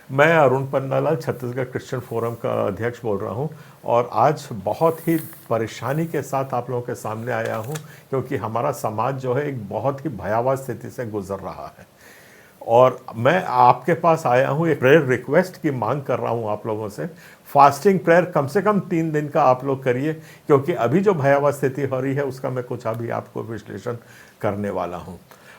मैं Arun Pannalal Chhattisgarh Christian forum का अध्यक्ष बोल रहा हूं और आज बहुत ही परेशानी के साथ आप लोगों के सामने आया हूं क्योंकि हमारा समाज जो है एक बहुत ही भयावह स्थिति से गुजर रहा है। और मैं आपके पास आया हूं एक प्रेयर रिक्वेस्ट की मांग कर रहा हूं आप लोगों से। फास्टिंग प्रेयर कम से कम 3 दिन का आप लोग करिए क्योंकि अभी जो भयावह स्थिति हो रही है उसका मैं कुछ अभी आपको विश्लेषण करने वाला हूं।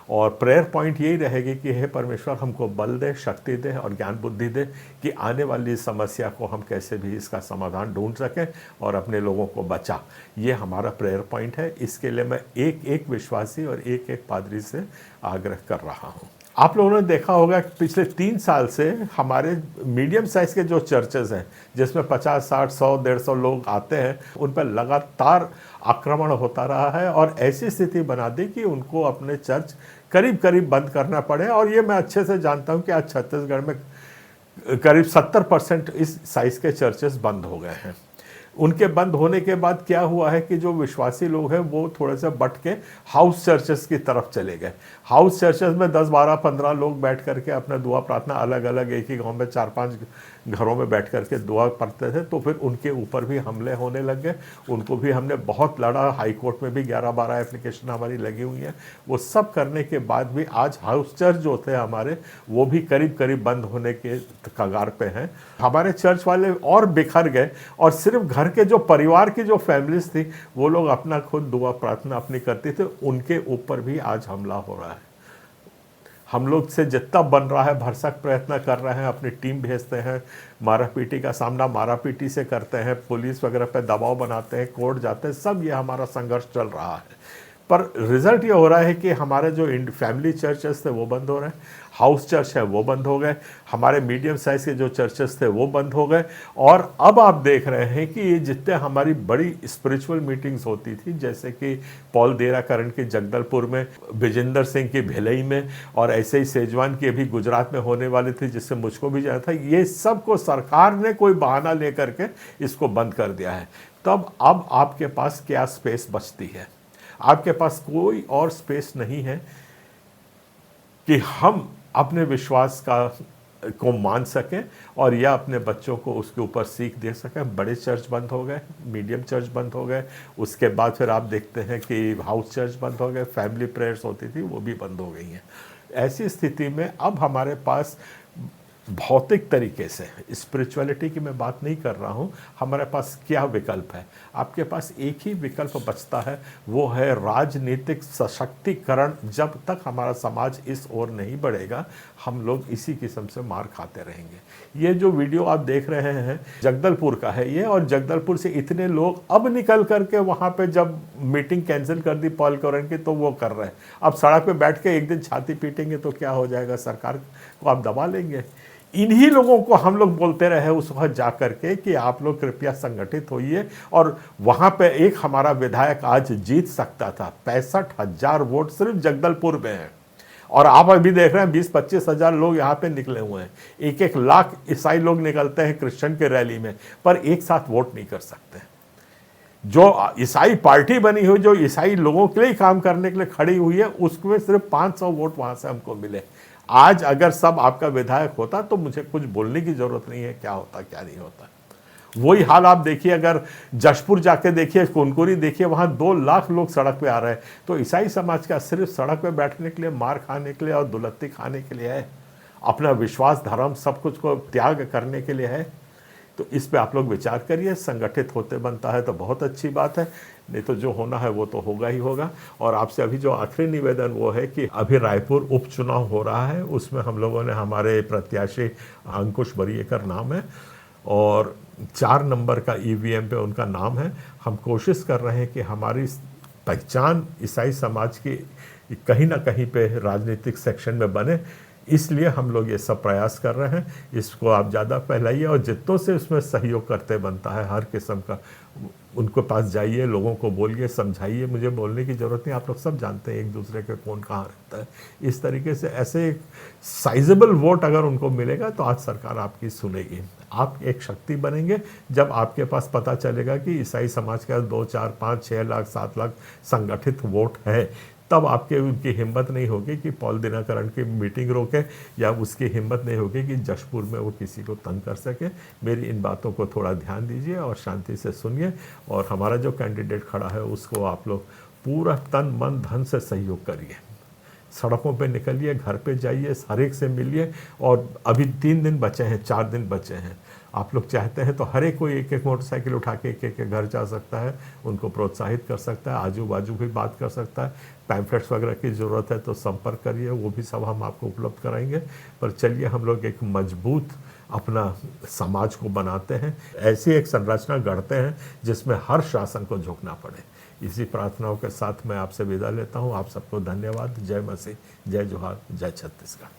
और प्रेयर पॉइंट यही रहेगी कि हे परमेश्वर हमको बल दे, शक्ति दे और ज्ञान बुद्धि दे कि आने वाली समस्या को हम कैसे भी इसका समाधान ढूंढ सकें और अपने लोगों को बचा। ये हमारा प्रेयर पॉइंट है। इसके लिए मैं एक एक विश्वासी और एक एक पादरी से आग्रह कर रहा हूँ। आप लोगों ने देखा होगा कि पिछले 3 साल से हमारे मीडियम साइज़ के जो चर्चेज़ हैं जिसमें 50, 60, 100, 150 लोग आते हैं उन पर लगातार आक्रमण होता रहा है और ऐसी स्थिति बना दी कि उनको अपने चर्च करीब करीब बंद करना पड़े। और ये मैं अच्छे से जानता हूँ कि आज छत्तीसगढ़ में करीब 70% इस साइज़ के चर्चेस बंद हो गए हैं। उनके बंद होने के बाद क्या हुआ है कि जो विश्वासी लोग हैं वो थोड़े से बट के हाउस चर्चेस की तरफ चले गए। हाउस चर्चेस में 10, 12, 15 लोग बैठ करके अपना दुआ प्रार्थना अलग अलग एक ही गांव में 4-5 घरों में बैठ करके दुआ पढ़ते थे। तो फिर उनके ऊपर भी हमले होने लग गए। उनको भी हमने बहुत लड़ा, हाई कोर्ट में भी 11-12 एप्लीकेशन हमारी लगी हुई हैं। वो सब करने के बाद भी आज हाउस चर्च जो थे हमारे वो भी करीब करीब बंद होने के कगार पे हैं। हमारे चर्च वाले और बिखर गए और सिर्फ घर के जो परिवार की जो फैमिलीज थी वो लोग अपना खुद दुआ प्रार्थना अपनी करते थे, उनके ऊपर भी आज हमला हो रहा है। हम लोग से जितना बन रहा है भरसक प्रयत्न कर रहे हैं, अपनी टीम भेजते हैं, मारापीटी का सामना मारापीटी से करते हैं, पुलिस वगैरह पे दबाव बनाते हैं, कोर्ट जाते हैं, सब ये हमारा संघर्ष चल रहा है। पर रिजल्ट ये हो रहा है कि हमारे जो फैमिली चर्चेस थे वो बंद हो रहे हैं, हाउस चर्च है वो बंद हो गए, हमारे मीडियम साइज़ के जो चर्चेस थे वो बंद हो गए। और अब आप देख रहे हैं कि ये जितने हमारी बड़ी स्पिरिचुअल मीटिंग्स होती थी जैसे कि पॉल देराकरण की जगदलपुर में, विजेंद्र सिंह की भिलई में और ऐसे ही सेजवान की अभी गुजरात में होने वाली थी जिससे मुझको भी जाना था, ये सब को सरकार ने कोई बहाना लेकर के इसको बंद कर दिया है। तब अब आपके पास क्या स्पेस बचती है? आपके पास कोई और स्पेस नहीं है कि हम अपने विश्वास को मान सकें और या अपने बच्चों को उसके ऊपर सीख दे सकें। बड़े चर्च बंद हो गए, मीडियम चर्च बंद हो गए, उसके बाद फिर आप देखते हैं कि हाउस चर्च बंद हो गए, फैमिली प्रेयर्स होती थी वो भी बंद हो गई हैं। ऐसी स्थिति में अब हमारे पास भौतिक तरीके से, स्पिरिचुअलिटी की मैं बात नहीं कर रहा हूँ, हमारे पास क्या विकल्प है? आपके पास एक ही विकल्प बचता है, वो है राजनीतिक सशक्तिकरण। जब तक हमारा समाज इस ओर नहीं बढ़ेगा हम लोग इसी किस्म से मार खाते रहेंगे। ये जो वीडियो आप देख रहे हैं जगदलपुर का है ये, और जगदलपुर से इतने लोग अब निकल करके वहाँ पे जब मीटिंग कैंसिल कर दी पॉल कौरन की तो वो कर रहे हैं। अब सड़क पे बैठ के एक दिन छाती पीटेंगे तो क्या हो जाएगा? सरकार को आप दबा लेंगे। इन्हीं लोगों को हम लोग बोलते रहे उस वक्त जा करके कि आप लोग कृपया संगठित होइए। और वहाँ पे एक हमारा विधायक आज जीत सकता था। 65,000 वोट सिर्फ जगदलपुर में हैं और आप अभी देख रहे हैं 20-25 हज़ार लोग यहाँ पे निकले हुए हैं। 1-1 लाख ईसाई लोग निकलते हैं क्रिश्चियन के रैली में, पर एक साथ वोट नहीं कर सकते। जो ईसाई पार्टी बनी हुई, जो ईसाई लोगों के लिए काम करने के लिए खड़ी हुई है, उसमें सिर्फ 500 वोट वहाँ से हमको मिले। आज अगर सब आपका विधायक होता तो मुझे कुछ बोलने की जरूरत नहीं है क्या होता क्या नहीं होता। वही हाल आप देखिए, अगर जशपुर जाके देखिए, कुनकुरी देखिए, वहां 2 लाख लोग सड़क पे आ रहे हैं। तो ईसाई समाज का सिर्फ सड़क पे बैठने के लिए, मार खाने के लिए और दुलत्ती खाने के लिए है? अपना विश्वास, धर्म, सब कुछ को त्याग करने के लिए है? तो इस पे आप लोग विचार करिए। संगठित होते बनता है तो बहुत अच्छी बात है, नहीं तो जो होना है वो तो होगा ही होगा। और आपसे अभी जो आखिरी निवेदन वो है कि अभी रायपुर उपचुनाव हो रहा है, उसमें हम लोगों ने, हमारे प्रत्याशी अंकुश बरिएकर नाम है और 4 नंबर का ईवीएम पे उनका नाम है। हम कोशिश कर रहे हैं कि हमारी पहचान ईसाई समाज की कहीं ना कहीं पे राजनीतिक सेक्शन में बने, इसलिए हम लोग ये सब प्रयास कर रहे हैं। इसको आप ज़्यादा फैलाइए और जितनों से उसमें सहयोग करते बनता है हर किस्म का, उनको पास जाइए, लोगों को बोलिए, समझाइए। मुझे बोलने की ज़रूरत नहीं, आप लोग सब जानते हैं एक दूसरे के कौन कहाँ रहता है। इस तरीके से ऐसे साइजेबल वोट अगर उनको मिलेगा तो आज सरकार आपकी सुनेगी। आप एक शक्ति बनेंगे जब आपके पास पता चलेगा कि ईसाई समाज का 2, 4, 5, 6 लाख, 7 लाख संगठित वोट है। तब आपके उनकी हिम्मत नहीं होगी कि पॉल दिनकरन की मीटिंग रोके, या उसकी हिम्मत नहीं होगी कि जशपुर में वो किसी को तंग कर सके। मेरी इन बातों को थोड़ा ध्यान दीजिए और शांति से सुनिए, और हमारा जो कैंडिडेट खड़ा है उसको आप लोग पूरा तन मन धन से सहयोग करिए। सड़कों पे निकलिए, घर पे जाइए, हर एक से मिलिए। और अभी 3 दिन बचे हैं, 4 दिन बचे हैं, आप लोग चाहते हैं तो हर एक कोई एक एक मोटरसाइकिल उठा के एक एक घर जा सकता है, उनको प्रोत्साहित कर सकता है, आजू बाजू भी बात कर सकता है। पैम्फलेट्स वगैरह की ज़रूरत है तो संपर्क करिए, वो भी सब हम आपको उपलब्ध कराएंगे। पर चलिए हम लोग एक मजबूत अपना समाज को बनाते हैं, ऐसी एक संरचना गढ़ते हैं जिसमें हर शासन को झुकना पड़े। इसी प्रार्थनाओं के साथ मैं आपसे विदा लेता हूँ। आप सबको धन्यवाद। जय मसीह, जय जोहार, जय छत्तीसगढ़।